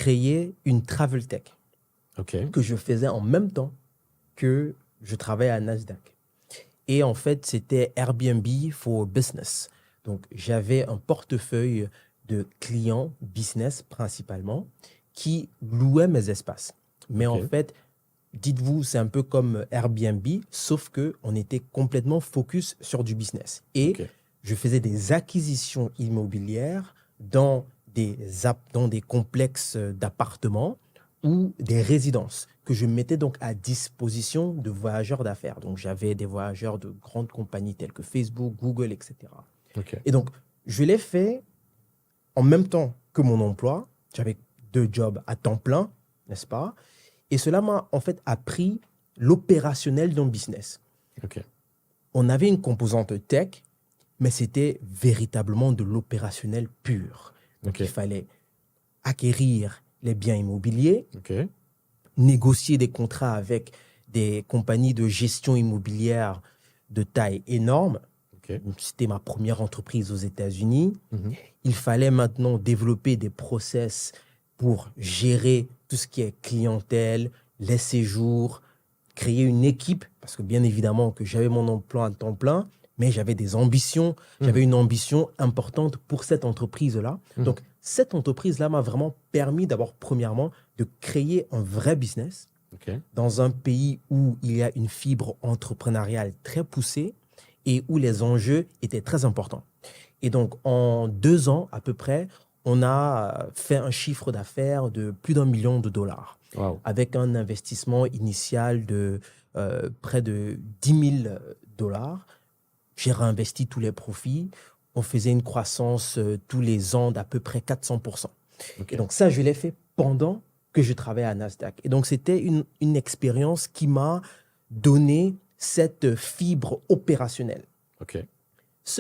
créé une travel tech OK. que je faisais en même temps que je travaillais à Nasdaq. Et en fait, c'était Airbnb for Business. Donc, j'avais un portefeuille de clients business principalement qui louaient mes espaces. Mais en OK. fait, dites-vous, c'est un peu comme Airbnb, sauf qu'on était complètement focus sur du business. Et OK. je faisais des acquisitions immobilières dans des complexes d'appartements ou des résidences que je mettais donc à disposition de voyageurs d'affaires. Donc, j'avais des voyageurs de grandes compagnies telles que Facebook, Google, etc. OK. Et donc, je l'ai fait en même temps que mon emploi. J'avais 2 jobs à temps plein, n'est-ce pas? Et cela m'a en fait appris l'opérationnel d'un business. OK. On avait une composante tech, mais c'était véritablement de l'opérationnel pur. Donc, OK. il fallait acquérir les biens immobiliers, OK. négocier des contrats avec des compagnies de gestion immobilière de taille énorme. OK. C'était ma première entreprise aux États-Unis. Mhm. Il fallait maintenant développer des process pour gérer tout ce qui est clientèle, les séjours, créer une équipe, parce que bien évidemment que j'avais mon emploi à temps plein, mais j'avais des ambitions, j'avais une ambition importante pour cette entreprise-là. Donc, cette entreprise-là m'a vraiment permis d'abord, premièrement, de créer un vrai business OK. dans un pays où il y a une fibre entrepreneuriale très poussée et où les enjeux étaient très importants. Et donc, en 2 ans à peu près, on a fait un chiffre d'affaires de plus d'1 million de dollars, Wow. avec un investissement initial de près de 10 000 dollars. J'ai réinvesti tous les profits. On faisait une croissance tous les ans d'à peu près 400%. OK. Et donc ça, je l'ai fait pendant que je travaillais à Nasdaq. Et donc, c'était une expérience qui m'a donné cette fibre opérationnelle. OK.